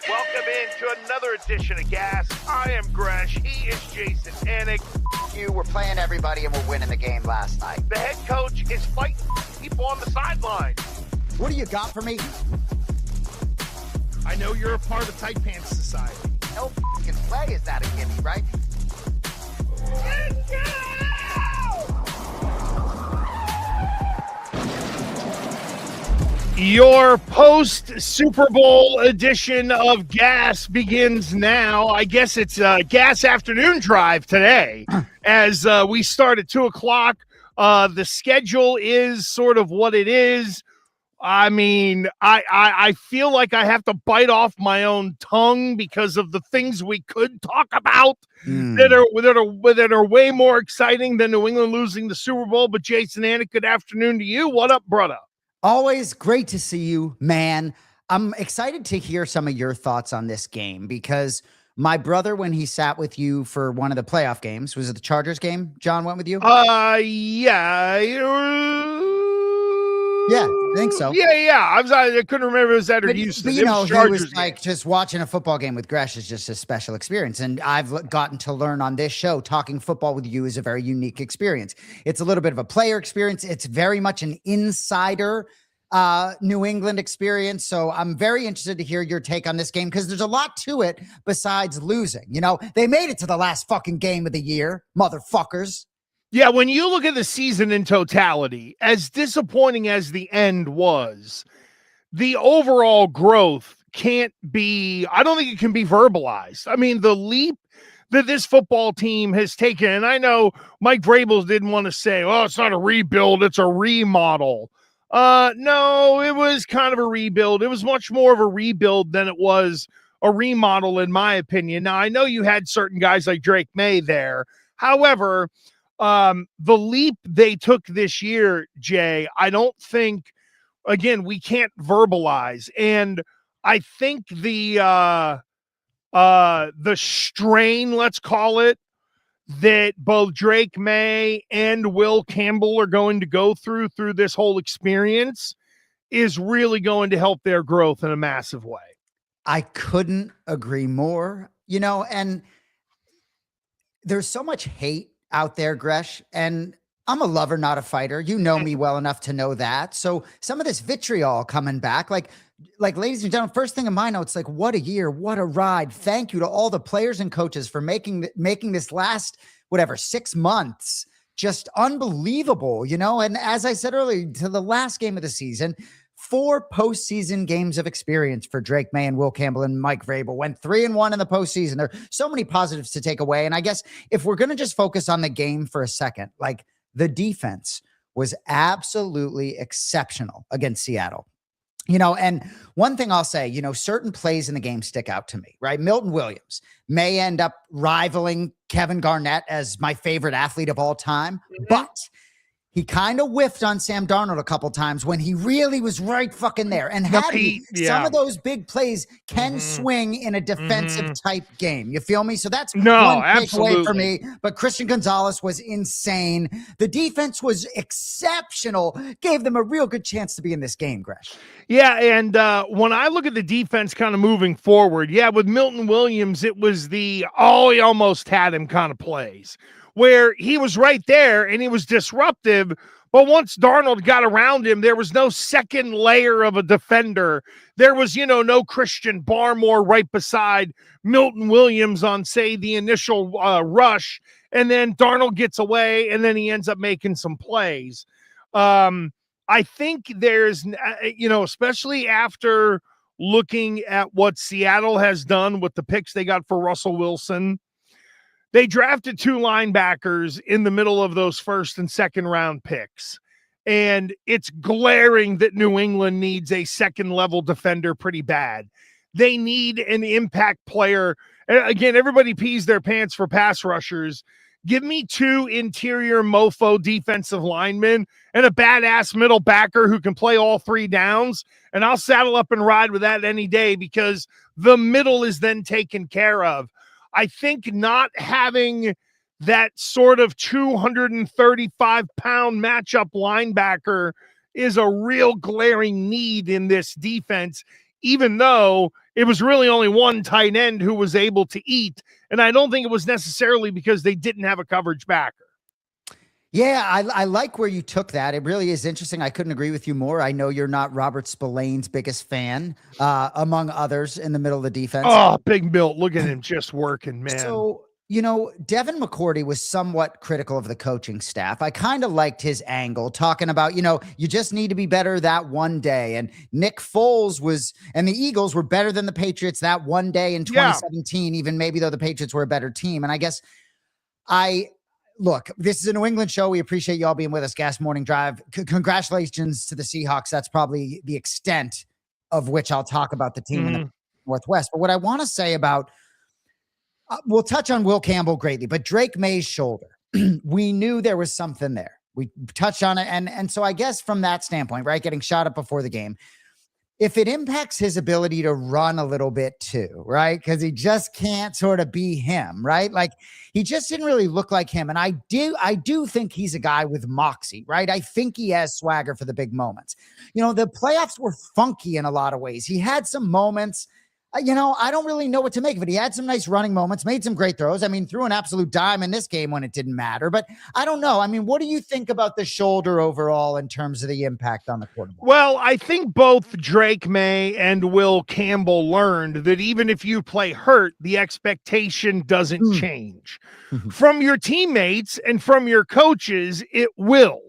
Welcome into another edition of Gas. I am Gresh. He is Jayson Anik. You were playing everybody and we're winning the game last night. The head coach is fighting people on the sideline. What do you got for me? I know you're a part of Tight Pants Society. No fucking play is that a gimme, right? Let's go! Your post-Super Bowl edition of Gas begins now. I guess it's Gas Afternoon Drive today as we start at 2 o'clock. The schedule is sort of what it is. I mean, I feel like I have to bite off my own tongue because of the things we could talk about that are way more exciting than New England losing the Super Bowl. But Jayson Anik, good afternoon to you. What up, brother? Always great to see you, man. I'm excited to hear some of your thoughts on this game because my brother, when he sat with you for one of the playoff games, was it the Chargers game? John went with you? Yeah. Yeah, I think so. Yeah. I couldn't remember if it was that or Houston. But, you know, he was like, just watching a football game with Gresh is just a special experience. And I've gotten to learn on this show, talking football with you is a very unique experience. It's a little bit of a player experience. It's very much an insider New England experience. So I'm very interested to hear your take on this game because there's a lot to it besides losing. You know, they made it to the last fucking game of the year, motherfuckers. Yeah, when you look at the season in totality, as disappointing as the end was, the overall growth can't be, I don't think it can be verbalized. I mean, the leap that this football team has taken, and I know Mike VRABEL'S didn't want to say, oh, it's not a rebuild, it's a remodel. No, it was kind of a rebuild. It was much more of a rebuild than it was a remodel, in my opinion. Now, I know you had certain guys like Maye there. However, the leap they took this year, Jay, I don't think, again, we can't verbalize. And I think the strain, let's call it, that both Maye and Will Campbell are going to go through this whole experience is really going to help their growth in a massive way. I couldn't agree more, you know, and there's so much hate out there, Gresh, and I'm a lover, not a fighter. You know me well enough to know that. So some of this vitriol coming back, like ladies and gentlemen, first thing in my notes, like, what a year, what a ride. Thank you to all the players and coaches for making this last, 6 months, just unbelievable, you know? And as I said earlier, to the last game of the season, 4 postseason games of experience for Maye and Will Campbell and Mike VRABEL. Went 3-1 in the postseason. There are so many positives to take away. And I guess if we're going to just focus on the game for a second, like, the defense was absolutely exceptional against Seattle. You know, and one thing I'll say, you know, certain plays in the game stick out to me, right? Milton Williams may end up rivaling Kevin Garnett as my favorite athlete of all time, but he kind of whiffed on Sam Darnold a couple times when he really was right fucking there. And some of those big plays can swing in a defensive type game. You feel me? So that's one takeaway for me. But Christian Gonzalez was insane. The defense was exceptional. Gave them a real good chance to be in this game, Gresh. Yeah, and when I look at the defense kind of moving forward, with Milton Williams, it was he almost had him kind of plays, where he was right there and he was disruptive. But once Darnold got around him, there was no second layer of a defender. There was, no Christian Barmore right beside Milton Williams on, say, the initial rush. And then Darnold gets away and then he ends up making some plays. I think there's, especially after looking at what Seattle has done with the picks they got for Russell Wilson, they drafted 2 linebackers in the middle of those first and second round picks. And it's glaring that New England needs a second level defender pretty bad. They need an impact player. Again, everybody pees their pants for pass rushers. Give me 2 interior mofo defensive linemen and a badass middle backer who can play all 3 downs. And I'll saddle up and ride with that any day because the middle is then taken care of. I think not having that sort of 235-pound matchup linebacker is a real glaring need in this defense, even though it was really only one tight end who was able to eat. And I don't think it was necessarily because they didn't have a coverage backer. Yeah, I like where you took that. It really is interesting. I couldn't agree with you more. I know you're not Robert Spillane's biggest fan, among others in the middle of the defense. Oh, Big Milt, look at him just working, man. So, Devin McCourty was somewhat critical of the coaching staff. I kind of liked his angle, talking about, you just need to be better that one day. And Nick Foles and the Eagles were better than the Patriots that one day in 2017, even maybe though the Patriots were a better team. And I guess look, this is a New England show. We appreciate y'all being with us. Gas Morning Drive. Congratulations to the Seahawks. That's probably the extent of which I'll talk about the team in the Northwest. But what I want to say about, we'll touch on Will Campbell greatly, but Drake May's shoulder, we knew there was something there. We touched on it. And so I guess from that standpoint, right, getting shot up before the game, if it impacts his ability to run a little bit too, right? Because he just can't sort of be him, right? Like he just didn't really look like him. And I do think he's a guy with moxie, right? I think he has swagger for the big moments. The playoffs were funky in a lot of ways. He had some moments, I don't really know what to make of it. He had some nice running moments, made some great throws. I mean, threw an absolute dime in this game when it didn't matter, but I don't know. I mean, what do you think about the shoulder overall in terms of the impact on the quarterback? Well, I think both Drake May and Will Campbell learned that even if you play hurt, the expectation doesn't change. From your teammates and from your coaches, it will.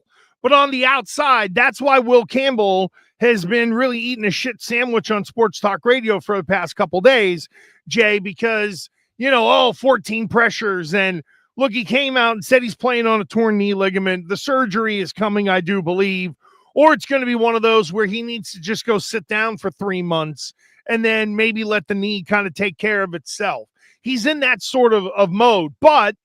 But on the outside, that's why Will Campbell has been really eating a shit sandwich on sports talk radio for the past couple days, Jay, because, 14 pressures. And look, he came out and said he's playing on a torn knee ligament. The surgery is coming, I do believe, or it's going to be one of those where he needs to just go sit down for 3 months and then maybe let the knee kind of take care of itself. He's in that sort of mode, but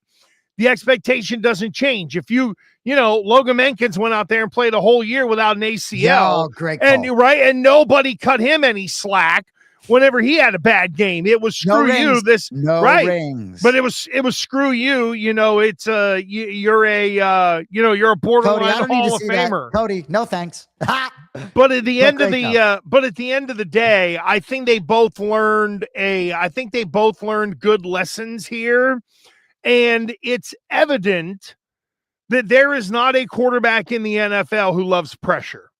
the expectation doesn't change. If Logan Menkins went out there and played a whole year without an ACL, great call. And nobody cut him any slack whenever he had a bad game. It was screw you. Rings. But it was screw you. It's you're a borderline Hall of Famer. Cody, no thanks. But at the end of the day, I think they both learned good lessons here, and it's evident that there is not a quarterback in the NFL who loves pressure.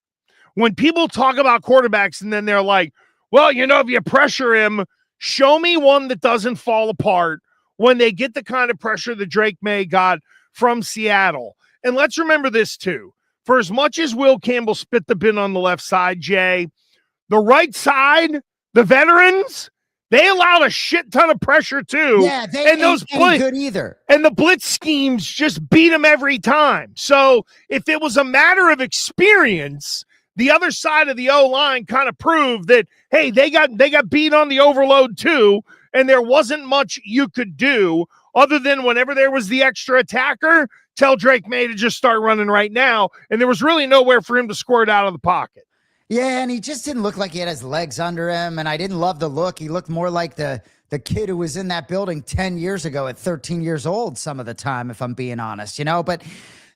When people talk about quarterbacks and then they're like, well, if you pressure him, show me one that doesn't fall apart when they get the kind of pressure that Drake May got from Seattle. And let's remember this too. For as much as Will Campbell spit the bin on the left side, Jay, the right side, the veterans, they allowed a shit ton of pressure too. Yeah, they ain't good either. And the blitz schemes just beat them every time. So if it was a matter of experience, the other side of the O-line kind of proved that, hey, they got beat on the overload too, and there wasn't much you could do other than whenever there was the extra attacker, tell Drake May to just start running right now, and there was really nowhere for him to squirt out of the pocket. Yeah, and he just didn't look like he had his legs under him, and I didn't love the look. He looked more like the kid who was in that building 10 years ago at 13 years old some of the time, if I'm being honest, But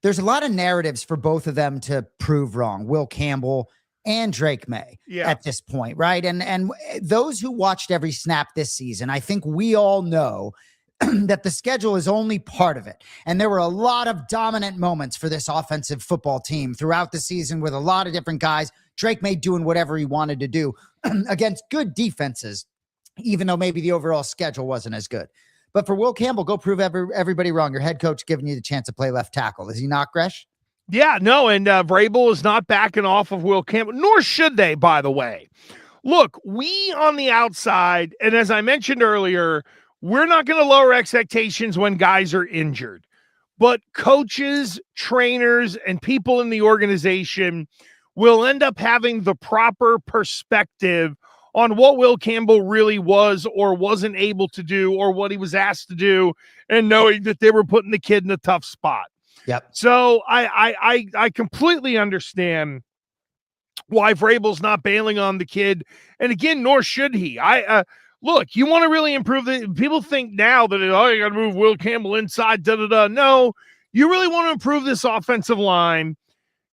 there's a lot of narratives for both of them to prove wrong, Will Campbell and Drake May at this point, right? And those who watched every snap this season, I think we all know that the schedule is only part of it. And there were a lot of dominant moments for this offensive football team throughout the season with a lot of different guys. Drake May doing whatever he wanted to do against good defenses, even though maybe the overall schedule wasn't as good. But for Will Campbell, go prove everybody wrong. Your head coach giving you the chance to play left tackle. Is he not, Gresh? Yeah, no, and Vrabel is not backing off of Will Campbell, nor should they, by the way. Look, we on the outside, and as I mentioned earlier, we're not going to lower expectations when guys are injured. But coaches, trainers, and people in the organization will end up having the proper perspective on what Will Campbell really was or wasn't able to do or what he was asked to do, and knowing that they were putting the kid in a tough spot. Yep. So I completely understand why Vrabel's not bailing on the kid. And again, nor should he. look, you want to really improve the people think now that, oh, you got to move Will Campbell inside, da-da-da. No, you really want to improve this offensive line.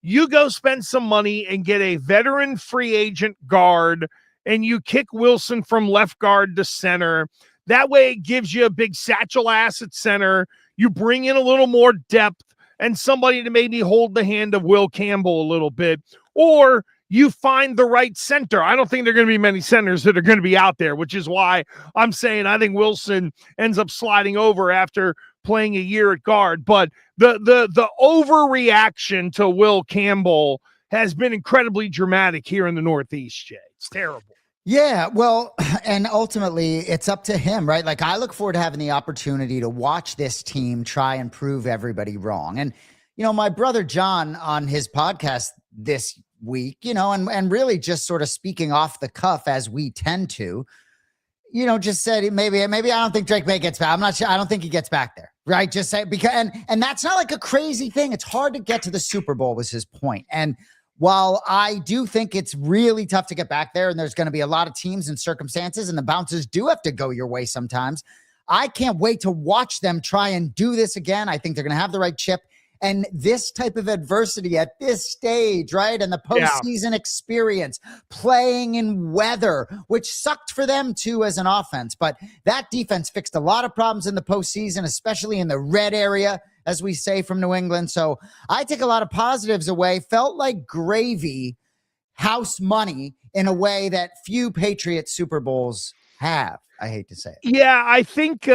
You go spend some money and get a veteran free agent guard, and you kick Wilson from left guard to center. That way it gives you a big satchel ass at center. You bring in a little more depth and somebody to maybe hold the hand of Will Campbell a little bit. Or you find the right center. I don't think there are going to be many centers that are going to be out there, which is why I'm saying I think Wilson ends up sliding over after playing a year at guard. But the overreaction to Will Campbell has been incredibly dramatic here in the Northeast, Jay. It's terrible. Yeah, well, and ultimately it's up to him, right? Like, I look forward to having the opportunity to watch this team try and prove everybody wrong. And, my brother John on his podcast this week, and really just sort of speaking off the cuff as we tend to, just said maybe I don't think Drake Maye gets back. I'm not sure. I don't think he gets back there, right? Just say, because, and that's not like a crazy thing. It's hard to get to the Super Bowl was his point. And while I do think it's really tough to get back there, and there's going to be a lot of teams and circumstances, and the bounces do have to go your way sometimes, I can't wait to watch them try and do this again. I think they're going to have the right chip. And this type of adversity at this stage, right? And the postseason experience, playing in weather, which sucked for them too as an offense. But that defense fixed a lot of problems in the postseason, especially in the red area, as we say from New England. So I take a lot of positives away. Felt like gravy, house money, in a way that few Patriots Super Bowls have. I hate to say it. Yeah, I think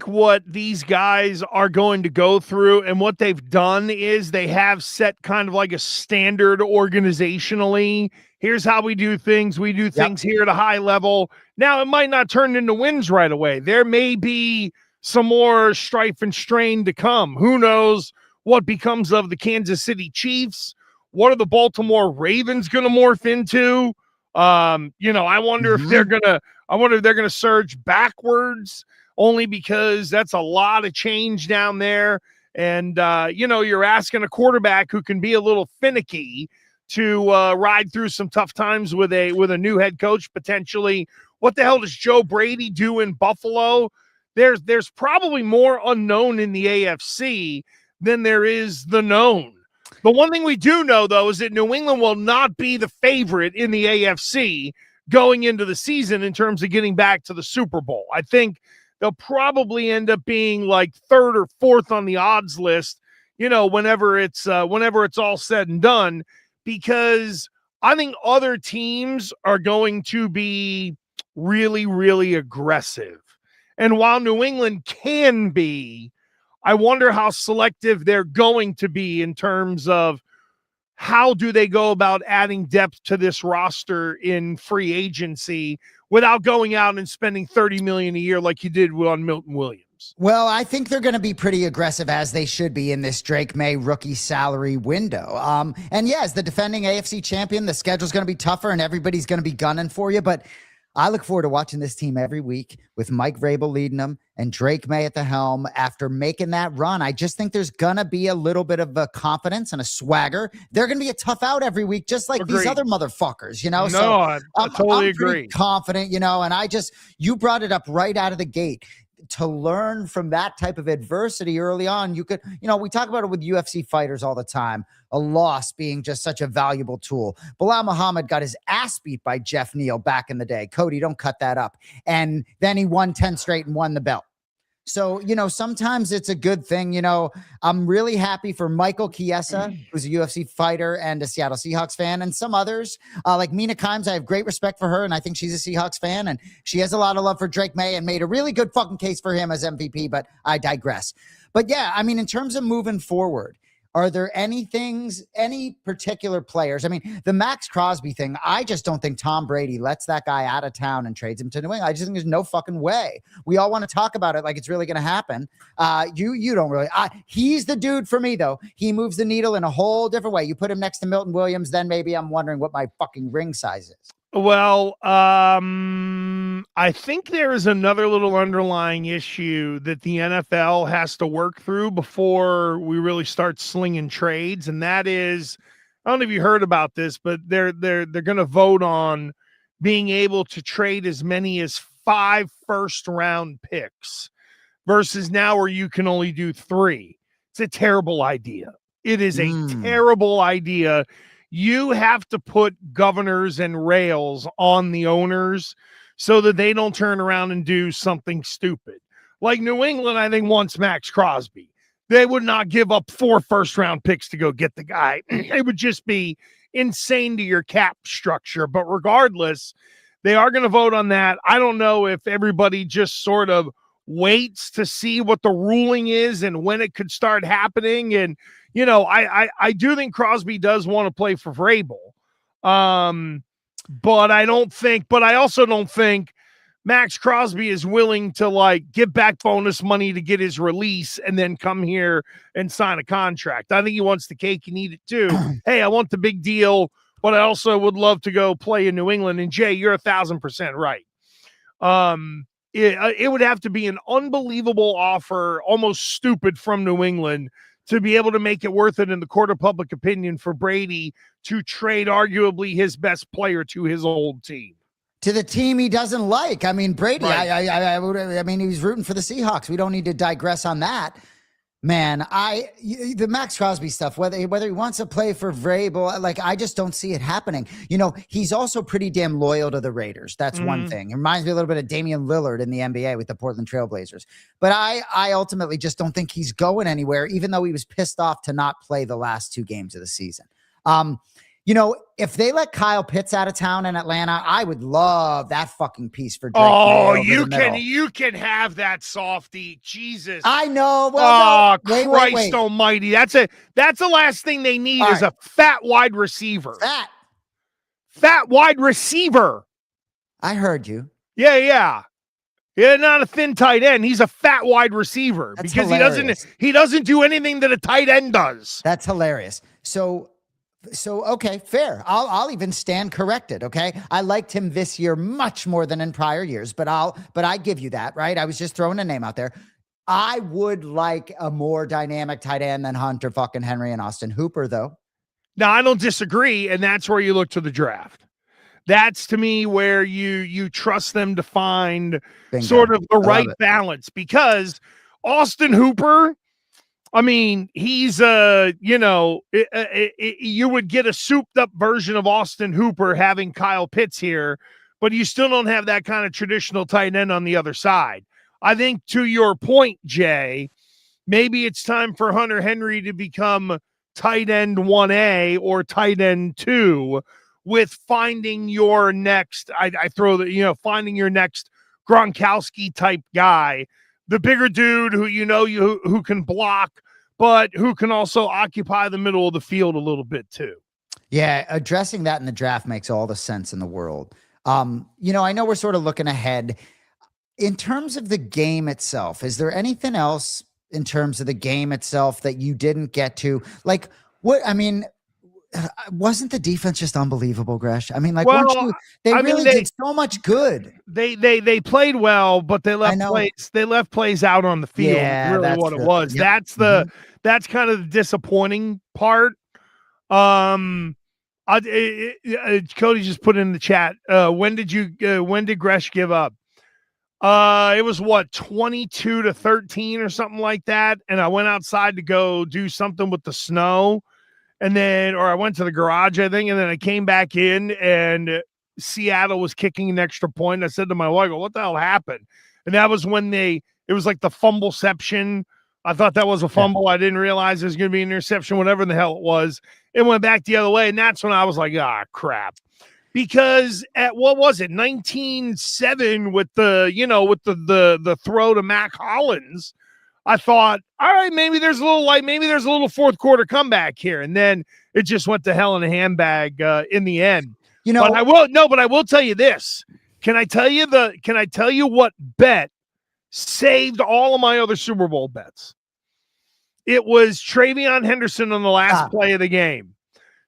what these guys are going to go through and what they've done is they have set kind of like a standard organizationally. Here's how we do things. We do things here at a high level. Now, it might not turn into wins right away. There may be some more strife and strain to come. Who knows what becomes of the Kansas City Chiefs? What are the Baltimore Ravens going to morph into? I wonder if they're going to surge backwards, only because that's a lot of change down there. And, you're asking a quarterback who can be a little finicky to ride through some tough times with a new head coach, potentially. What the hell does Joe Brady do in Buffalo? There's probably more unknown in the AFC than there is the known. The one thing we do know, though, is that New England will not be the favorite in the AFC going into the season in terms of getting back to the Super Bowl. I think they'll probably end up being like third or fourth on the odds list, whenever it's all said and done, because I think other teams are going to be really, really aggressive. And while New England can be, I wonder how selective they're going to be in terms of how do they go about adding depth to this roster in free agency without going out and spending $30 million a year like you did on Milton Williams. Well, I think they're going to be pretty aggressive, as they should be, in this Drake Maye rookie salary window. And yes, the defending AFC champion, the schedule's going to be tougher and everybody's going to be gunning for you, but I look forward to watching this team every week with Mike Vrabel leading them and Drake Maye at the helm after making that run. I just think there's going to be a little bit of a confidence and a swagger. They're going to be a tough out every week, just like these other motherfuckers, No, So I totally agree. Confident, and you brought it up right out of the gate. To learn from that type of adversity early on, you could, we talk about it with UFC fighters all the time, a loss being just such a valuable tool. Bilal Muhammad got his ass beat by Jeff Neal back in the day. Cody, don't cut that up. And then he won 10 straight and won the belt. So, sometimes it's a good thing. I'm really happy for Michael Chiesa, who's a UFC fighter and a Seattle Seahawks fan, and some others like Mina Kimes. I have great respect for her, and I think she's a Seahawks fan, and she has a lot of love for Drake Maye and made a really good fucking case for him as MVP, but I digress. But yeah, in terms of moving forward, are there any particular players? The Maxx Crosby thing, I just don't think Tom Brady lets that guy out of town and trades him to New England. I just think there's no fucking way. We all want to talk about it like it's really going to happen. You don't really. He's the dude for me, though. He moves the needle in a whole different way. You put him next to Milton Williams, then maybe I'm wondering what my fucking ring size is. Well, I think there is another little underlying issue that the NFL has to work through before we really start slinging trades, and that is, I don't know if you heard about this, but they're going to vote on being able to trade as many as 5 first-round picks versus now where you can only do 3. It's a terrible idea. It is a terrible idea. You have to put governors and rails on the owners so that they don't turn around and do something stupid. Like New England, I think, wants Maxx Crosby. They would not give up 4 first-round picks to go get the guy. It would just be insane to your cap structure. But regardless, they are going to vote on that. I don't know if everybody just sort of waits to see what the ruling is and when it could start happening. And, you know, I do think Crosby does want to play for Vrabel. But I also don't think Maxx Crosby is willing to like give back bonus money to get his release and then come here and sign a contract. I think he wants the cake and eat it too. Hey, I want the big deal, but I also would love to go play in New England. And Jay, you're 1,000% right. It would have to be an unbelievable offer, almost stupid from New England to be able to make it worth it in the court of public opinion for Brady to trade arguably his best player to his old team. To the team he doesn't like. I mean, Brady, right. I mean, he was rooting for the Seahawks. We don't need to digress on that. Man, the Maxx Crosby stuff, whether he wants to play for Vrabel, like, I just don't see it happening. You know, he's also pretty damn loyal to the Raiders. That's one thing. It reminds me a little bit of Damian Lillard in the NBA with the Portland Trailblazers. But I ultimately just don't think he's going anywhere, even though he was pissed off to not play the last 2 games of the season. You know, if they let Kyle Pitts out of town in Atlanta, I would love that fucking piece for Drake. Oh, you can have that, softy. Jesus. I know. Well, Christ almighty. That's the last thing they need is a fat wide receiver. Fat wide receiver. I heard you. Yeah. Yeah, not a thin tight end. He's a fat wide receiver. That's because hilarious. he doesn't do anything that a tight end does. That's hilarious. So okay, fair. I'll even stand corrected. Okay, I liked him this year much more than in prior years, but I give you that, right? I was just throwing a name out there. I would like a more dynamic tight end than Hunter fucking Henry and Austin Hooper, though. Now, I don't disagree, and that's where you look to the draft. That's, to me, where you trust them to find sort of the right balance, because Austin Hooper, I mean, he's you would get a souped up version of Austin Hooper having Kyle Pitts here, but you still don't have that kind of traditional tight end on the other side. I think, to your point, Jay, maybe it's time for Hunter Henry to become tight end 1A or tight end 2 with finding your next, finding your next Gronkowski type guy, the bigger dude who can block, but who can also occupy the middle of the field a little bit too. Yeah, addressing that in the draft makes all the sense in the world. I know we're sort of looking ahead. In terms of the game itself, is there anything else in terms of the game itself that you didn't get to? Like, wasn't the defense just unbelievable, Gresh? I mean, like, they did so much good. They played well, but they left plays out on the field. Yeah, really that's what true. It was. Yep. That's kind of the disappointing part. Cody just put in the chat. When did Gresh give up? It was 22-13 or something like that. And I went outside to go do something with the snow. Or I went to the garage, I think, and then I came back in and Seattle was kicking an extra point. I said to my wife, what the hell happened? And that was when it was like the fumbleception. I thought that was a fumble. Yeah. I didn't realize it was going to be an interception, whatever the hell it was. It went back the other way. And that's when I was like, crap. Because at 19-7 with the throw to Mac Hollins, I thought, all right, maybe there's a little fourth quarter comeback here. And then it just went to hell in a handbag in the end. But I will tell you this. Can I tell you what bet saved all of my other Super Bowl bets? It was Travion Henderson on the last play of the game.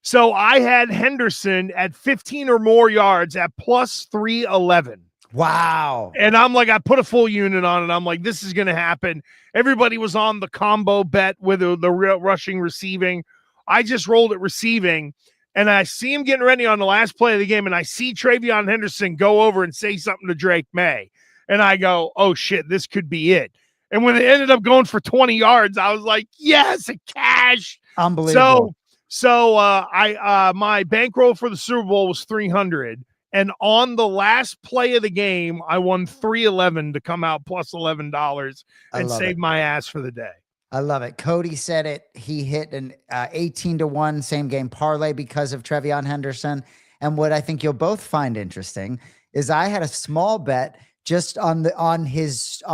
So I had Henderson at 15 or more yards at plus 311. Wow. And I'm like, I put a full unit on it. I'm like, this is going to happen. Everybody was on the combo bet with the rushing receiving. I just rolled it receiving. and I see him getting ready on the last play of the game, and I see Travion Henderson go over and say something to Drake Maye. And I go, oh, shit, this could be it. And when it ended up going for 20 yards, I was like, yes, a cash. Unbelievable. So I my bankroll for the Super Bowl was 300. And on the last play of the game, I won 311 to come out plus $11 and save my ass for the day. I love it. Cody said it. He hit an 18-1 same game parlay because of Travion Henderson. And what I think you'll both find interesting is I had a small bet just on his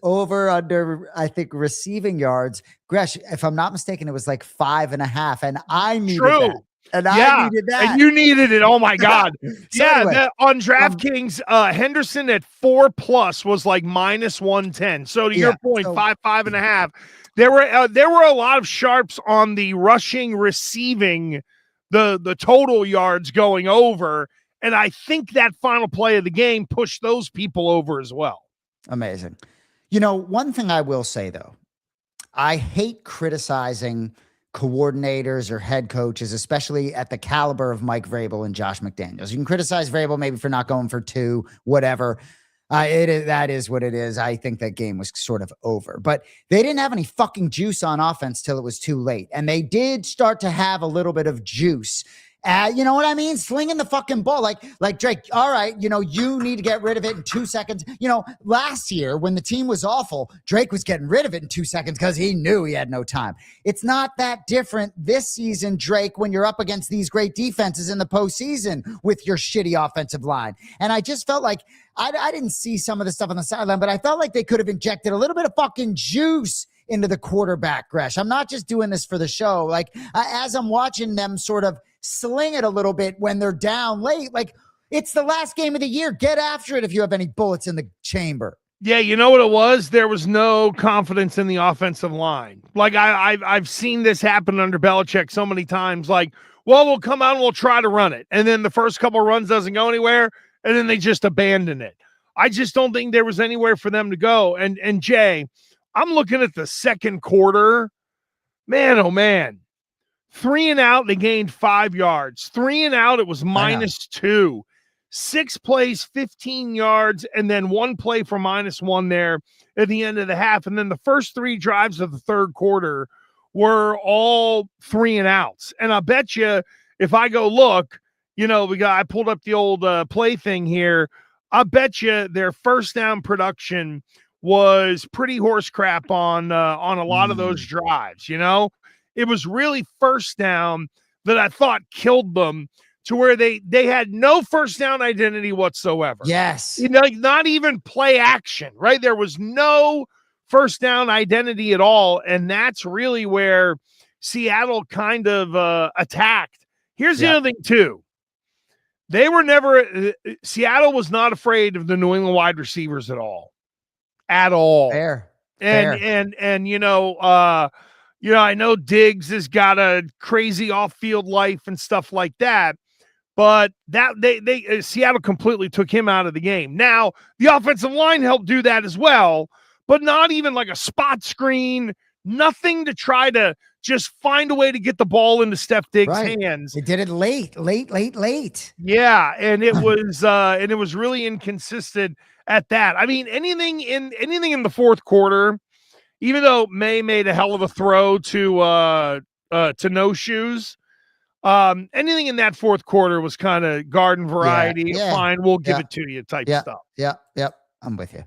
over under, I think, receiving yards. Gresh, if I'm not mistaken, it was like 5.5, and I needed that. And I needed that. And you needed it. Oh my God. So anyway, on DraftKings, Henderson at 4+ was like minus 110. So to your point, 5.5. There were a lot of sharps on the rushing, receiving, the total yards going over. And I think that final play of the game pushed those people over as well. Amazing. You know, one thing I will say, though, I hate criticizing coordinators or head coaches, especially at the caliber of Mike Vrabel and Josh McDaniels. You can criticize Vrabel maybe for not going for 2, whatever. That is what it is. I think that game was sort of over, but they didn't have any fucking juice on offense till it was too late. And they did start to have a little bit of juice. You know what I mean? Slinging the fucking ball. Like Drake, all right, you know, you need to get rid of it in 2 seconds. You know, last year when the team was awful, Drake was getting rid of it in 2 seconds because he knew he had no time. It's not that different this season, Drake, when you're up against these great defenses in the postseason with your shitty offensive line. And I just felt like I didn't see some of the stuff on the sideline, but I felt like they could have injected a little bit of fucking juice into the quarterback, Gresh. I'm not just doing this for the show. Like, as I'm watching them sort of sling it a little bit when they're down late, like, it's the last game of the year. Get after it if you have any bullets in the chamber. Yeah, you know what it was? There was no confidence in the offensive line. Like, I've seen this happen under Belichick so many times. Like, well, we'll come out and we'll try to run it. And then the first couple of runs doesn't go anywhere, and then they just abandon it. I just don't think there was anywhere for them to go. And Jay, I'm looking at the second quarter. Man, oh, man. 3 and out, they gained 5 yards. 3 and out, it was -2. 6 plays, 15 yards, and then 1 play for -1 there at the end of the half. And then the first 3 drives of the third quarter were all 3 and outs. And I bet you if I go look, you know, I pulled up the old play thing here. I bet you their first down production was pretty horse crap on a lot of those drives, you know? It was really first down that I thought killed them to where they had no first down identity whatsoever. Yes. You know, not even play action, right? There was no first down identity at all. And that's really where Seattle kind of attacked. Here's the other thing too. They were never, Seattle was not afraid of the New England wide receivers at all. At all. Fair. And you know, I know Diggs has got a crazy off-field life and stuff like that, but that they Seattle completely took him out of the game. Now, the offensive line helped do that as well, but not even like a spot screen, nothing to try to just find a way to get the ball into Steph Diggs' hands. They did it late. Yeah, and it was really inconsistent at that. I mean, anything in the fourth quarter, even though Maye made a hell of a throw to No Shoes, anything in that fourth quarter was kind of garden variety. Yeah. Fine, we'll give it to you type stuff. Yep. I'm with you.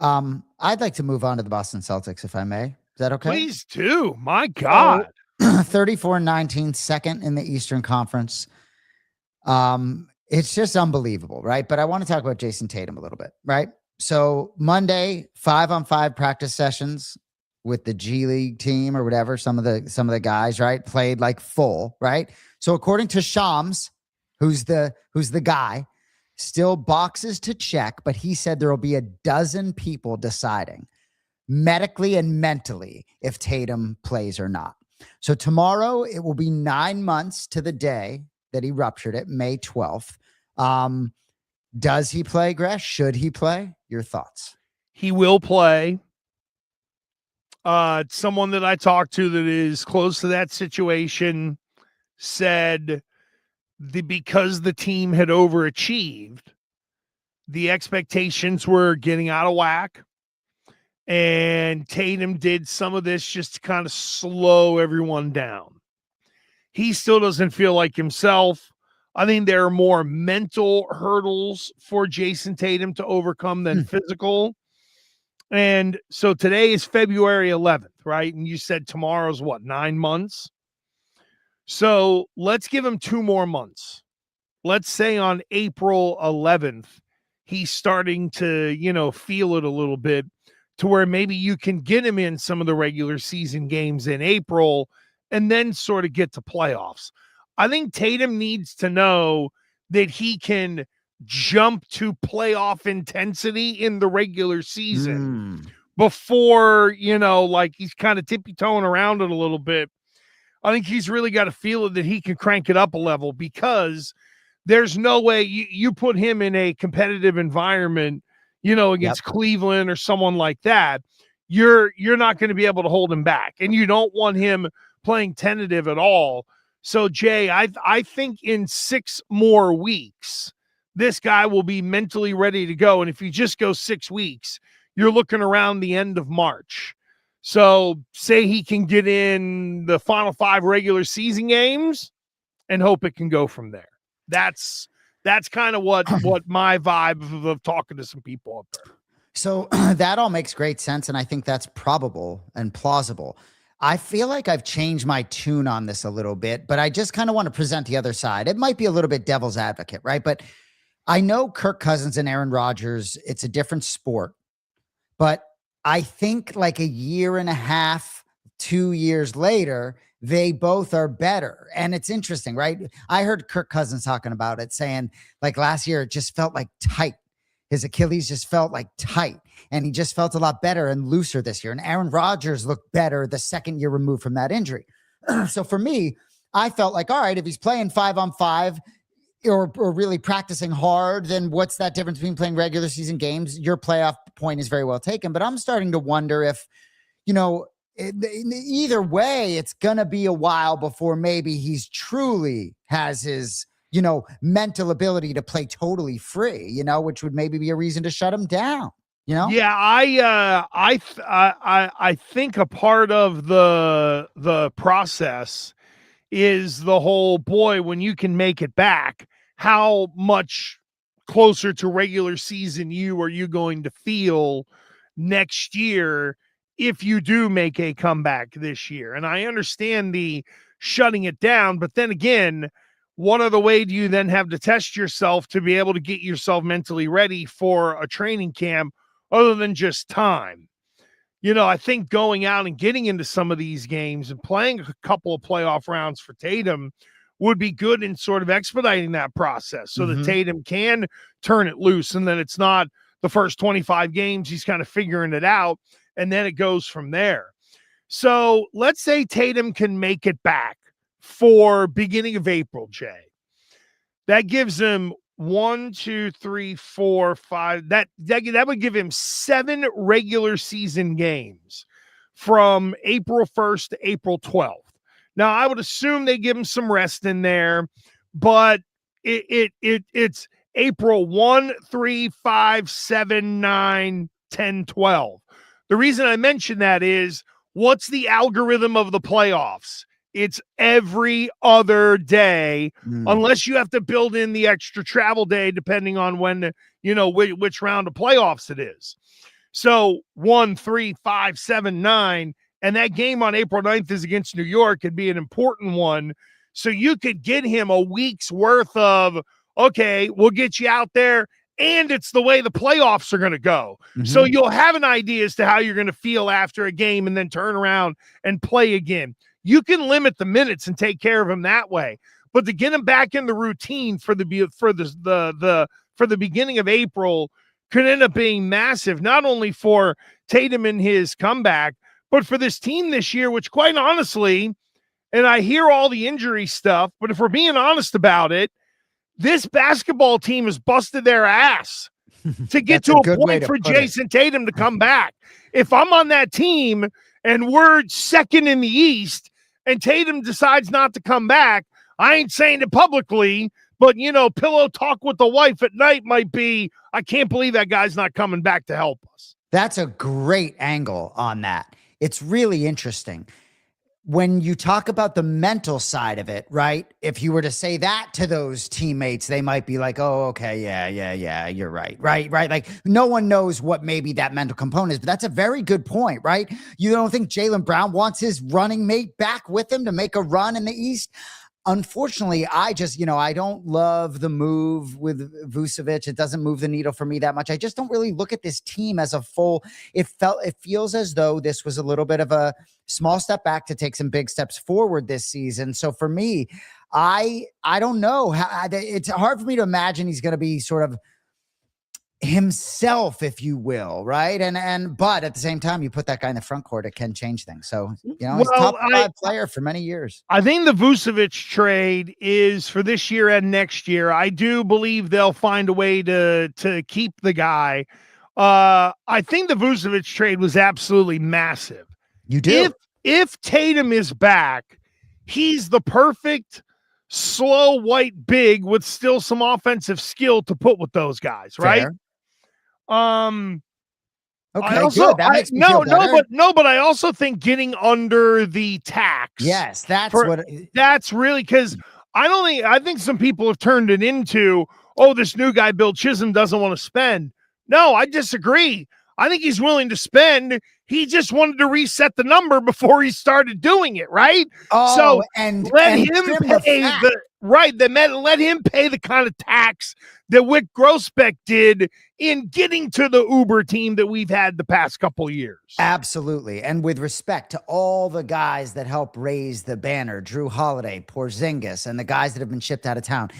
I'd like to move on to the Boston Celtics, if I may. Is that okay? Please do. My God. 34-19, second in the Eastern Conference. It's just unbelievable, right? But I want to talk about Jayson Tatum a little bit, right? So Monday, 5-on-5 practice sessions with the G League team or whatever. Some of the guys, right, played like full, right? So according to Shams, who's the guy, still boxes to check, but he said there will be a dozen people deciding medically and mentally if Tatum plays or not. So tomorrow it will be 9 months to the day that he ruptured it, May 12th. Does he play, Gresh? Should he play? Your thoughts? He will play. Someone that I talked to that is close to that situation said because the team had overachieved, the expectations were getting out of whack. And Tatum did some of this just to kind of slow everyone down. He still doesn't feel like himself. I think there are more mental hurdles for Jayson Tatum to overcome than physical. And so today is February 11th, right? And you said tomorrow's what, 9 months? So let's give him 2 more months. Let's say on April 11th, he's starting to, feel it a little bit, to where maybe you can get him in some of the regular season games in April and then sort of get to playoffs. I think Tatum needs to know that he can jump to playoff intensity in the regular season before, he's kind of tippy-toeing around it a little bit. I think he's really got to feel it that he can crank it up a level, because there's no way you put him in a competitive environment, against Cleveland or someone like that, you're not going to be able to hold him back. And you don't want him playing tentative at all. So, Jay, I think in 6 more weeks, this guy will be mentally ready to go. And if you just go 6 weeks, you're looking around the end of March. So say he can get in the final 5 regular season games and hope it can go from there. That's kind of what my vibe of talking to some people up there. So that all makes great sense. And I think that's probable and plausible. I feel like I've changed my tune on this a little bit, but I just kind of want to present the other side. It might be a little bit devil's advocate, right? But I know Kirk Cousins and Aaron Rodgers, it's a different sport, but I think like a year and a half, 2 years later, they both are better. And it's interesting, right? I heard Kirk Cousins talking about it, saying like last year, it just felt like tight. His Achilles just felt like tight, and he just felt a lot better and looser this year. And Aaron Rodgers looked better the second year removed from that injury. So for me, I felt like, all right, if he's playing 5-on-5 or really practicing hard, then what's that difference between playing regular season games? Your playoff point is very well taken, but I'm starting to wonder if, either way, it's going to be a while before maybe he's truly has his, mental ability to play totally free, which would maybe be a reason to shut him down, Yeah, I think a part of the process is the whole, boy, when you can make it back, how much closer to regular season are you going to feel next year if you do make a comeback this year? And I understand the shutting it down, but then again, what other way do you then have to test yourself to be able to get yourself mentally ready for a training camp other than just time? I think going out and getting into some of these games and playing a couple of playoff rounds for Tatum would be good in sort of expediting that process so that Tatum can turn it loose. And then it's not the first 25 games, he's kind of figuring it out, and then it goes from there. So let's say Tatum can make it back for beginning of April, Jay. That gives him 1, 2, 3, 4, 5. That would give him 7 regular season games from April 1st to April 12th. Now, I would assume they give him some rest in there, but it's April 1, 3, 5, 7, 9, 10, 12. The reason I mention that is, what's the algorithm of the playoffs? It's every other day, unless you have to build in the extra travel day, depending on when, which round of playoffs it is. So 1, 3, 5, 7, 9, and that game on April 9th is against New York. It'd be an important one. So you could get him a week's worth of, okay, we'll get you out there, and it's the way the playoffs are going to go. So you'll have an idea as to how you're going to feel after a game and then turn around and play again. You can limit the minutes and take care of him that way, but to get him back in the routine for the beginning of April could end up being massive, not only for Tatum and his comeback, but for this team this year, which quite honestly, and I hear all the injury stuff, but if we're being honest about it, this basketball team has busted their ass to get to a point for Jayson Tatum to come back. If I'm on that team and we're second in the East and Tatum decides not to come back, I ain't saying it publicly, but, pillow talk with the wife at night might be, I can't believe that guy's not coming back to help us. That's a great angle on that. It's really interesting. When you talk about the mental side of it, right? If you were to say that to those teammates, they might be like, oh, okay, yeah, you're right. Like no one knows what maybe that mental component is, but that's a very good point, right? You don't think Jaylen Brown wants his running mate back with him to make a run in the East? Unfortunately, I just, I don't love the move with Vucevic. It doesn't move the needle for me that much. I just don't really look at this team as a full. It feels as though this was a little bit of a small step back to take some big steps forward this season. So for me, I don't know. It's hard for me to imagine he's going to be sort of himself, if you will, right? But at the same time, you put that guy in the front court, it can change things. So, he's top 5 player for many years. I think the Vucevic trade is for this year and next year. I do believe they'll find a way to keep the guy. I think the Vucevic trade was absolutely massive. You do. If Tatum is back, he's the perfect slow white big with still some offensive skill to put with those guys, right? Fair. Okay, good. That makes me feel better. But I also think getting under the tax. Yes, that's really, because I think some people have turned it into, this new guy, Bill Chisholm, doesn't want to spend. No, I disagree. I think he's willing to spend. He just wanted to reset the number before he started doing it, right? So let him pay the kind of tax that Wick Grossbeck did in getting to the Uber team that we've had the past couple of years. Absolutely. And with respect to all the guys that helped raise the banner, Drew Holiday, Porzingis, and the guys that have been shipped out of town,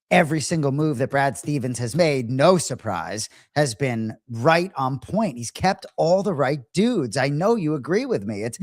every single move that Brad Stevens has made, no surprise, has been right on point. He's kept all the right dudes. I know you agree with me. And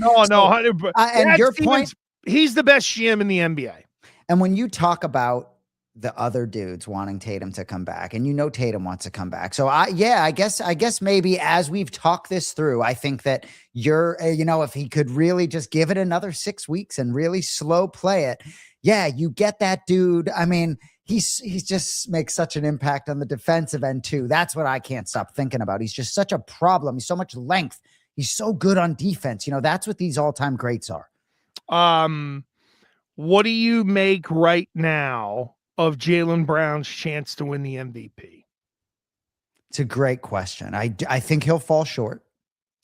your point, he's the best GM in the NBA. And when you talk about the other dudes wanting Tatum to come back, and Tatum wants to come back. So I guess maybe as we've talked this through, I think that if he could really just give it another 6 weeks and really slow play it. Yeah, you get that dude. I mean, he's just makes such an impact on the defensive end too. That's what I can't stop thinking about. He's just such a problem. He's so much length. He's so good on defense. That's what these all-time greats are. What do you make right now of Jaylen Brown's chance to win the MVP? It's a great question. I think he'll fall short.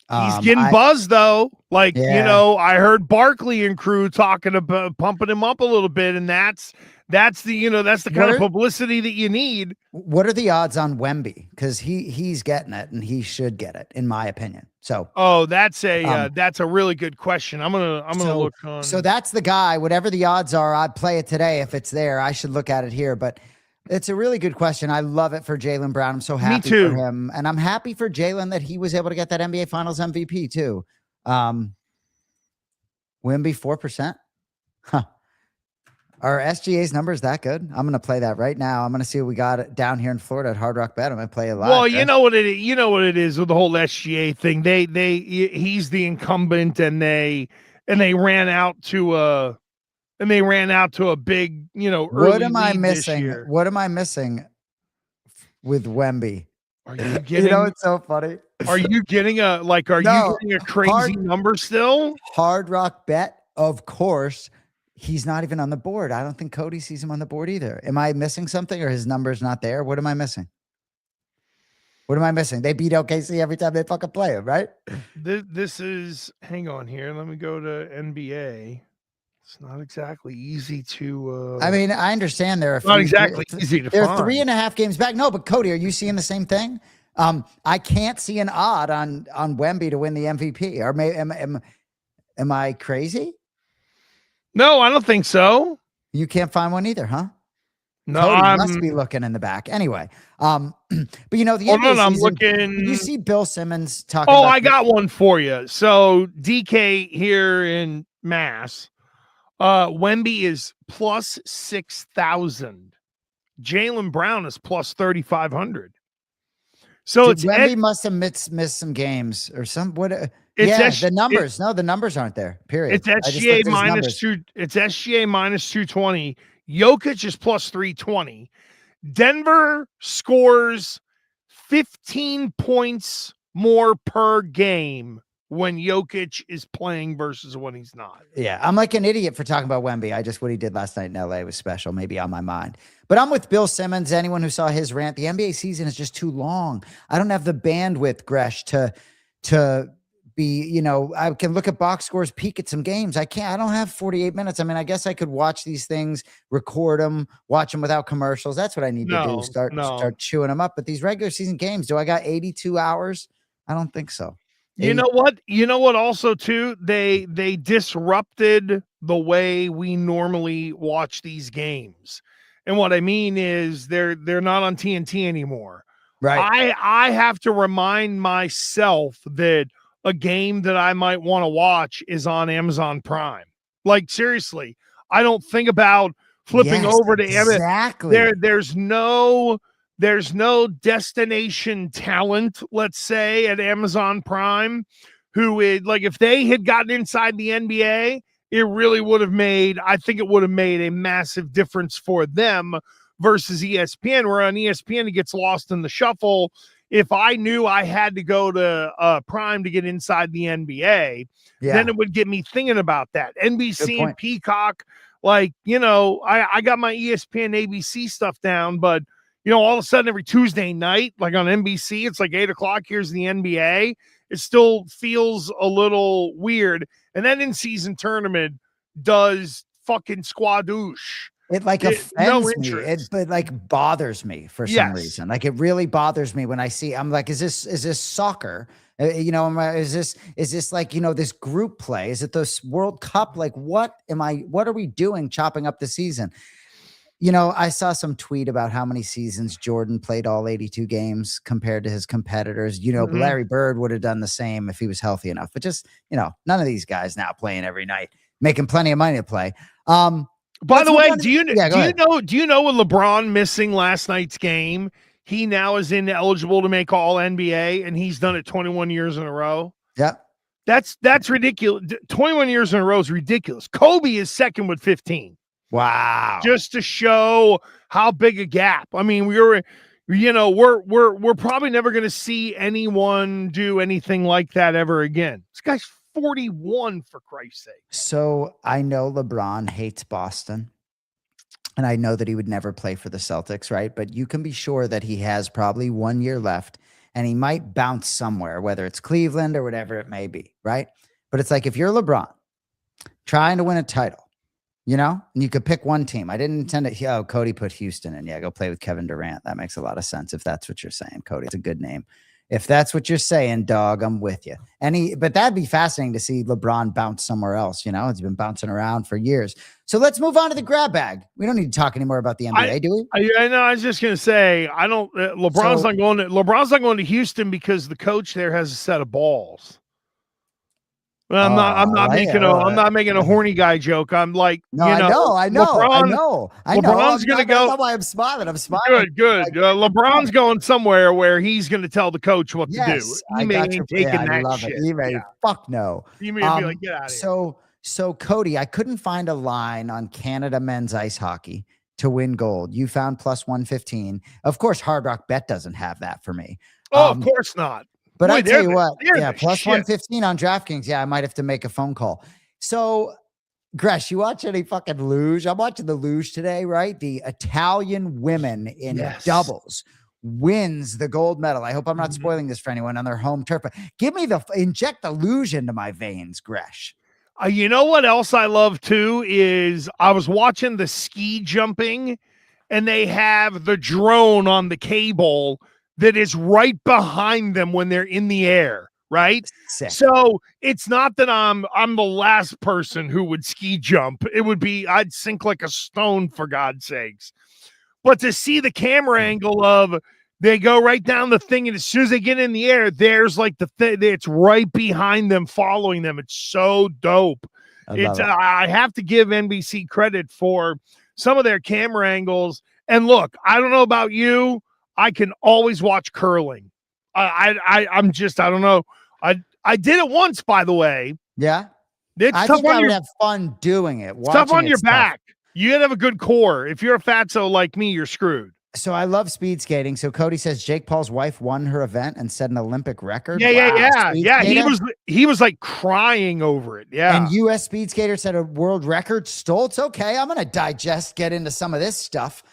He's getting buzzed though. I heard Barkley and crew talking about pumping him up a little bit, and that's the kind of publicity that you need. What are the odds on Wemby? Because he's getting it, and he should get it, in my opinion. So, that's a really good question. I'm gonna look on. So that's the guy. Whatever the odds are, I'd play it today if it's there. I should look at it here, but it's a really good question. I love it for Jaylen Brown. I'm so happy for him, and I'm happy for Jaylen that he was able to get that NBA Finals MVP too. Wemby 4%. Huh. Are SGA's numbers that good? I'm going to play that right now. I'm going to see what we got down here in Florida at Hard Rock Bet. I'm going to play it live. Well, you know what it is with the whole SGA thing. He's the incumbent, and they ran out to a big, what am I missing? What am I missing with Wemby? Are you getting? It's so funny. Are you getting you getting a crazy number still? Hard Rock Bet, of course. He's not even on the board. I don't think Cody sees him on the board either. Am I missing something, or his number's not there? What am I missing? They beat OKC every time they fucking play him, right? This is, hang on here. Let me go to NBA. It's not exactly easy to. I mean, I understand they're not exactly easy to they're find. 3.5 games back. No, but Cody, are you seeing the same thing? I can't see an odd on Wemby to win the MVP. Or am I crazy? No, I don't think so. You can't find one either, huh? No, Cody must be looking in the back. Anyway, but the NBA I'm season, looking. You see Bill Simmons talking. I got one for you. So DK here in Mass, Wemby is plus 6,000. Jaylen Brown is plus 3,500. So Wemby must have missed some games or some what. The numbers. No, the numbers aren't there. Period. It's SGA minus 2. It's SGA minus 220. Jokic is plus 320. Denver scores 15 points more per game when Jokic is playing versus when he's not. Yeah, I'm like an idiot for talking about Wemby. What he did last night in LA was special, maybe on my mind. But I'm with Bill Simmons. Anyone who saw his rant, the NBA season is just too long. I don't have the bandwidth, Gresh, to be, I can look at box scores, peek at some games. I don't have 48 minutes. I mean, I guess I could watch these things, record them, watch them without commercials. That's what I need to do. Start chewing them up. But these regular season games, do I got 82 hours? I don't think so. You know what also too, they disrupted the way we normally watch these games. And what I mean is they're not on TNT anymore. Right. I have to remind myself that a game that I might want to watch is on Amazon Prime. Like, seriously, I don't think about flipping over to exactly. There's no destination talent, let's say, at Amazon Prime who would, like, if they had gotten inside the NBA, it really would have made a massive difference for them versus ESPN, where on ESPN it gets lost in the shuffle. If I knew I had to go to Prime to get inside the NBA, then it would get me thinking about that. NBC and Peacock, like, I got my ESPN ABC stuff down, but all of a sudden every Tuesday night, like on NBC, it's like 8:00. Here's the NBA. It still feels a little weird. And that in-season tournament does fucking squadouche. It offends me. It like bothers me for some reason. Like, it really bothers me when I see. I'm like, is this soccer? Is this like, this group play? Is it this World Cup? Like, what are we doing chopping up the season? I saw some tweet about how many seasons Jordan played all 82 games compared to his competitors. Larry Bird would have done the same if he was healthy enough. But just, none of these guys now playing every night, making plenty of money to play. By the way, do you know with LeBron missing last night's game, he now is ineligible to make all NBA, and he's done it 21 years in a row? Yep. That's ridiculous. 21 years in a row is ridiculous. Kobe is second with 15. Wow. Just to show how big a gap. I mean, we're probably never going to see anyone do anything like that ever again. This guy's 41, for Christ's sake. So I know LeBron hates Boston, and I know that he would never play for the Celtics, right? But you can be sure that he has probably 1 year left, and he might bounce somewhere, whether it's Cleveland or whatever it may be, right? But it's like, if you're LeBron trying to win a title, and you could pick one team. I didn't intend it. Oh, Cody put Houston in. Yeah, go play with Kevin Durant. That makes a lot of sense if that's what you're saying, Cody. It's a good name. If that's what you're saying, dog, I'm with you. But that'd be fascinating to see LeBron bounce somewhere else. He's been bouncing around for years. So let's move on to the grab bag. We don't need to talk anymore about the NBA, do we? I know. I was just gonna say, I don't. LeBron's not going to Houston because the coach there has a set of balls. Well, I'm not making a horny guy joke. I'm like, I know. LeBron's going to go. That's why I'm smiling. Good. LeBron's going somewhere where he's going to tell the coach what to do. He may ain't taking that shit. He may fuck no. He may be like, get out of here. So Cody, I couldn't find a line on Canada men's ice hockey to win gold. You found plus 115. Of course, Hard Rock Bet doesn't have that for me. Of course not. But I tell you what, plus 115 on DraftKings. Yeah, I might have to make a phone call. So, Gresh, you watch any fucking luge? I'm watching the luge today, right? The Italian women in doubles wins the gold medal. I hope I'm not spoiling this for anyone on their home turf. But inject the luge into my veins, Gresh. You know what else I love too is I was watching the ski jumping, and they have the drone on the cable that is right behind them when they're in the air, right? Sick. So it's not that I'm the last person who would ski jump. It would be, I'd sink like a stone, for God's sakes. But to see the camera angle of they go right down the thing, and as soon as they get in the air, there's like it's right behind them, following them. It's so dope. I have to give NBC credit for some of their camera angles. And look, I don't know about you, I can always watch curling. I don't know. I did it once, by the way. Yeah. It's I tough think I would have fun doing it. It's tough on your back. You gotta have a good core. If you're a fatso like me, you're screwed. So I love speed skating. So Cody says Jake Paul's wife won her event and set an Olympic record. Yeah. Speed Yeah, skater. he was like crying over it. Yeah. And U.S. speed skater set a world record. Stoltz. Okay, I'm gonna get into some of this stuff.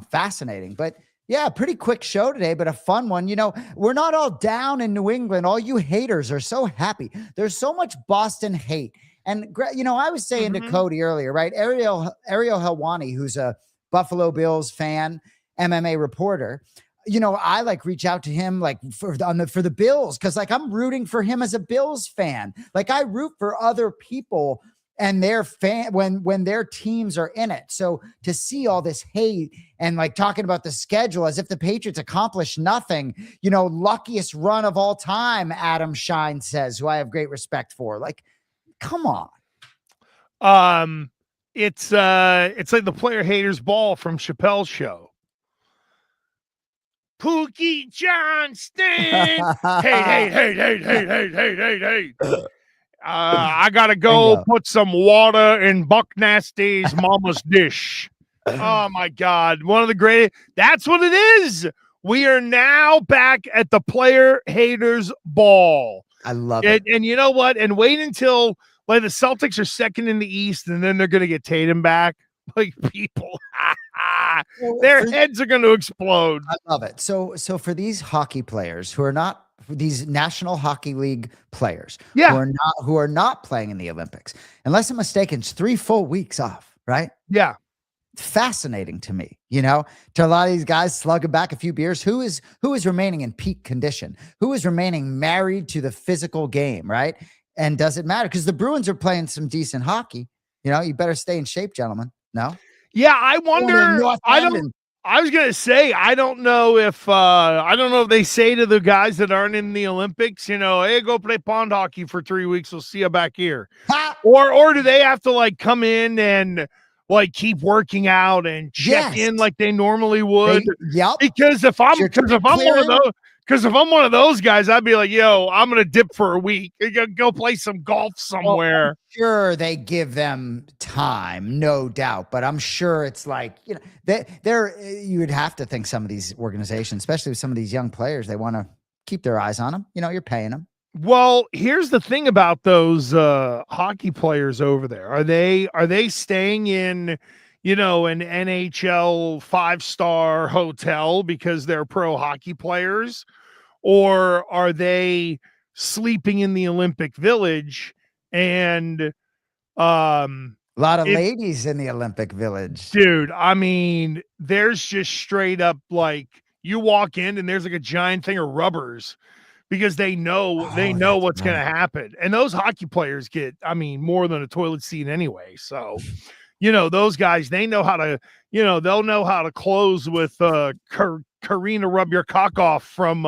Fascinating, but yeah, pretty quick show today, but a fun one. You know, we're not all down in New England. All you haters are so happy. There's so much Boston hate. And you know, I was saying to Cody earlier, right? Ariel Helwani, who's a Buffalo Bills fan, MMA reporter, you know, I like reach out to him like for the Bills, because like I'm rooting for him as a Bills fan. Like I root for other people and their fan when their teams are in it. So to see all this hate and like talking about the schedule as if the Patriots accomplished nothing, you know, luckiest run of all time, Adam Shine says, who I have great respect for. Like, come on. It's like the player haters ball from Chappelle's show. Pookie Johnston. Hey. I gotta go put some water in Buck Nasty's mama's dish. Oh my God. One of the great. That's what it is. We are now back at the player haters ball. I love it. And you know what? And wait until like the Celtics are second in the East, and then they're gonna get Tatum back. Like people, their heads are going to explode. I love it. So for these hockey players who are not these National Hockey League players, who are not playing in the Olympics, unless I'm mistaken, it's 3 full weeks off, right? Yeah, fascinating to me. You know, to a lot of these guys slugging back a few beers, who is remaining in peak condition, who is remaining married to the physical game, right? And does it matter? Because the Bruins are playing some decent hockey. You know, you better stay in shape, gentlemen. No. Yeah, I wonder. I was gonna say I don't know if they say to the guys that aren't in the Olympics, you know, hey, go play pond hockey for 3 weeks. We'll see you back here. Or do they have to like come in and like keep working out and check in like they normally would? Because if I'm one of those guys, I'd be like, yo, I'm gonna dip for a week. Go play some golf somewhere. Well, sure, they give them time, no doubt, but I'm sure it's like, you know, you would have to think some of these organizations, especially with some of these young players, they want to keep their eyes on them. You know, you're paying them. Well, here's the thing about those hockey players over there. Are they staying in, you know, an NHL 5-star hotel because they're pro hockey players? Or are they sleeping in the Olympic Village? And a lot of ladies in the Olympic Village, dude. I mean, there's just straight up like you walk in and there's like a giant thing of rubbers because they know what's going to happen. And those hockey players get, I mean, more than a toilet seat anyway. So, you know, those guys, they know how to, you know, they'll know how to close with Karina rub your cock off from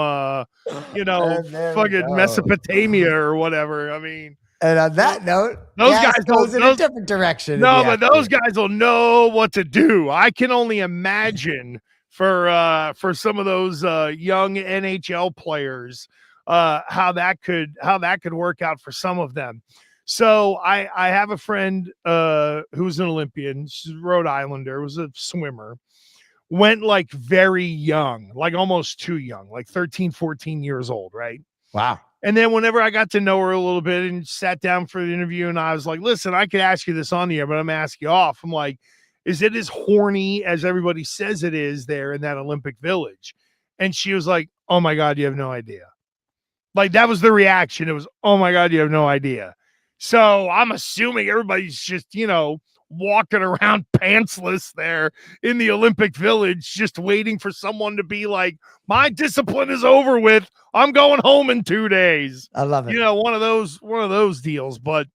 you know, fucking Mesopotamia or whatever. I mean, and on that note, those guys goes in a different direction. No, but those guys will know what to do. I can only imagine for some of those young NHL players how that could work out for some of them. So I have a friend who's an Olympian, she's a Rhode Islander, was a swimmer. Went like very young, like almost too young, like 13, 14 years old, right? Wow. And then whenever I got to know her a little bit and sat down for the interview, and I was like, listen, I could ask you this on the air, but I'm going to ask you off. I'm like, is it as horny as everybody says it is there in that Olympic Village? And she was like, oh my God, you have no idea. Like that was the reaction. It was, oh my God, you have no idea. So I'm assuming everybody's just, you know, walking around pantsless there in the Olympic Village, just waiting for someone to be like, my discipline is over with. I'm going home in 2 days. I love it. You know, one of those deals. But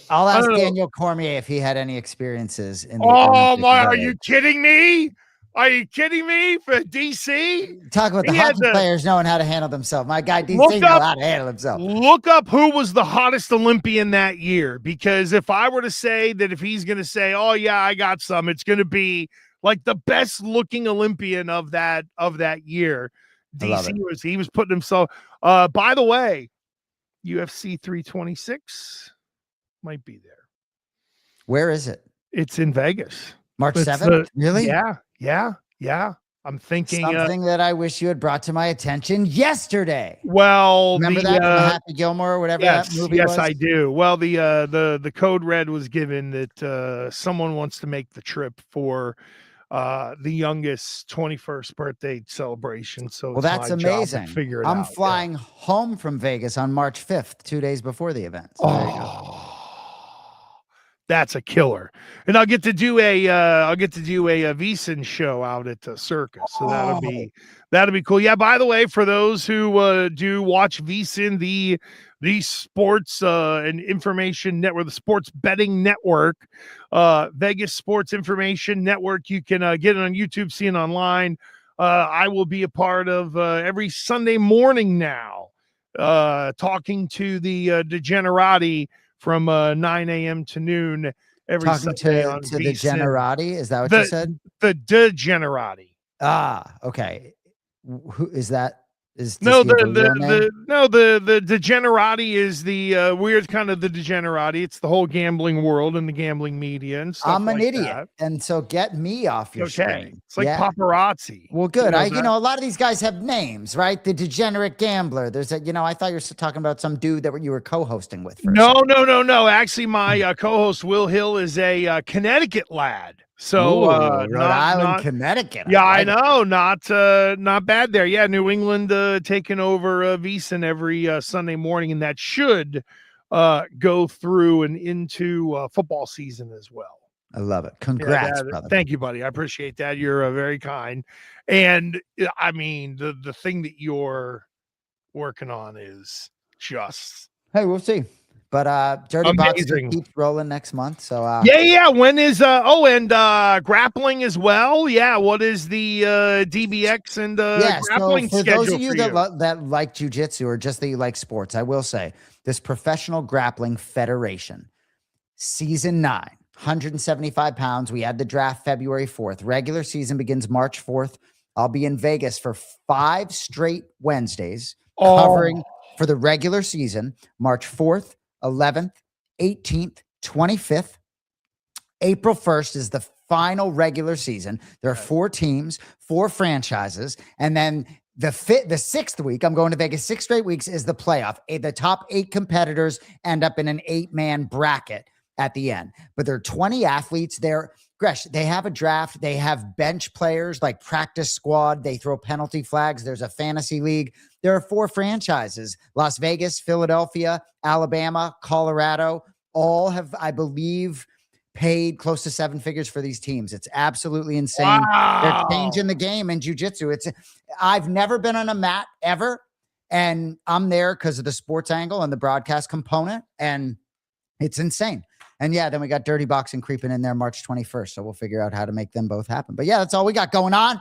I'll ask Daniel Cormier if he had any experiences in the Olympic Village. Are you kidding me? Are you kidding me? For DC? Talk about the hockey players knowing how to handle themselves. My guy DC know how to handle himself. Look up who was the hottest Olympian that year. Because if I were to say that if he's going to say, oh, yeah, I got some, it's going to be like the best looking Olympian of that year. DC was putting himself. By the way, UFC 326 might be there. Where is it? It's in Vegas. March It's 7th? Really? Yeah. I'm thinking Something that I wish you had brought to my attention yesterday. well, Remember the that from Happy Gilmore or whatever that movie was? yes, I do. Well, the code red was given that someone wants to make the trip for the youngest 21st birthday celebration. So Well, it's that's my job to amazing. figure it I'm out. flying home from Vegas on March 5th, 2 days before the event. So there you go. That's a killer. And I'll get to do a VSiN show out at the circus. So that'll be cool. Yeah, by the way, for those who do watch VSiN, the sports and information network, the sports betting network, Vegas Sports Information Network, you can get it on YouTube, see it online. I will be a part of every Sunday morning now, talking to the Degenerati from 9 a.m. to noon every Talking Sunday to on the VSiN. Generati, is that what you said? The Degenerati. Ah, okay. Who is that? Does No, he have a real name? the Degenerati is the weird kind of the Degenerati. It's the whole gambling world and the gambling media and stuff. I'm an like idiot, that. and so get me off your screen. It's like paparazzi. Well, good. You know A lot of these guys have names, right? The degenerate gambler. There's a, I thought you were talking about some dude that you were co-hosting with. No. Actually, my co-host Will Hill is a Connecticut lad. So Rhode Island, Connecticut. Yeah, I know. Not bad there. Yeah, New England taking over VSiN every Sunday morning, and that should go through and into football season as well. I love it. Congrats, brother. Thank you, buddy. I appreciate that. You're very kind. And I mean, the thing that you're working on is just Hey, we'll see. But Dirty amazing. Boxing keeps rolling next month. So yeah. When is and grappling as well? Yeah. What is the DBX and grappling so for schedule those of you for that like jiu-jitsu or just that you like sports, I will say this Professional Grappling Federation season 9, 175 pounds. We had the draft February 4th. Regular season begins March 4th. I'll be in Vegas for 5 straight Wednesdays covering for the regular season, March 4th, 11th, 18th, 25th. April 1st is the final regular season. There are 4 teams, 4 franchises, and then the 6th week, I'm going to Vegas 6 straight weeks, is the playoff. The top 8 competitors end up in an 8-man bracket at the end. But there are 20 athletes there. Gresh, they have a draft. They have bench players like practice squad. They throw penalty flags. There's a fantasy league. There are 4 franchises: Las Vegas, Philadelphia, Alabama, Colorado. All have, I believe, paid close to 7 figures for these teams. It's absolutely insane. Wow. They're changing the game in jiu-jitsu. I've never been on a mat ever, and I'm there because of the sports angle and the broadcast component, and it's insane. And yeah, then we got Dirty Boxing creeping in there March 21st. So we'll figure out how to make them both happen. But yeah, that's all we got going on.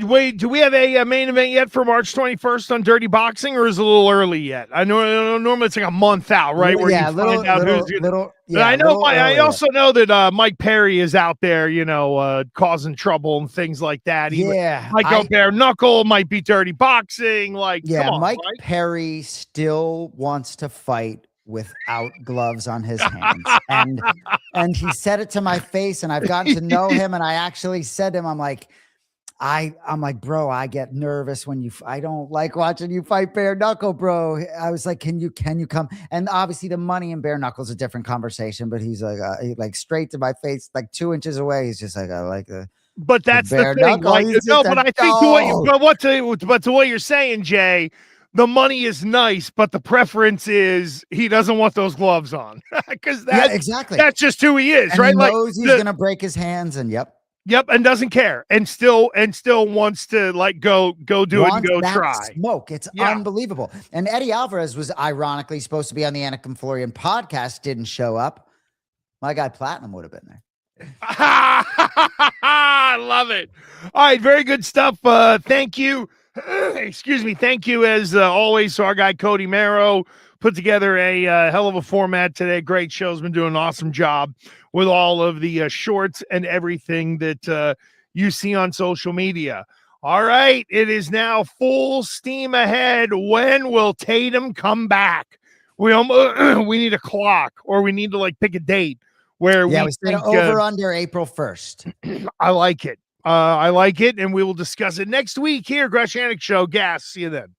Wait, do we have a main event yet for March 21st on Dirty Boxing, or is it a little early yet? I know normally it's like a month out, right? Where you find out who's I also know that Mike Perry is out there, causing trouble and things like that. Might go bare knuckle, might be Dirty Boxing. Come on, Mike Perry still wants to fight without gloves on his hands. And he said it to my face, and I've gotten to know him, and I actually said to him, I'm like, bro, I get nervous when I don't like watching you fight bare knuckle, bro. I was like, can you come? And obviously the money in bare knuckle is a different conversation, but he's like straight to my face, like 2 inches away. He's just like, I like the. But that's the thing. But I think to what you're saying, Jay, the money is nice, but the preference is he doesn't want those gloves on because exactly. That's just who he is, and right? He knows he's gonna break his hands, and Yep, and doesn't care, and still wants to go do it and go try. Smoke. It's unbelievable. And Eddie Alvarez was ironically supposed to be on the Anik and Florian podcast, didn't show up. My guy Platinum would have been there. I love it. All right, very good stuff. Thank you. Excuse me. Thank you as always to our guy Cody Marrow. Put together a hell of a format today. Great show's been doing an awesome job with all of the shorts and everything that you see on social media. All right, it is now full steam ahead. When will Tatum come back? We need a clock, or we need to pick a date where Yeah, we we said think over under April 1st. I like it. I like it, and we will discuss it next week here, Gresh Anik Show. Gas. See you then.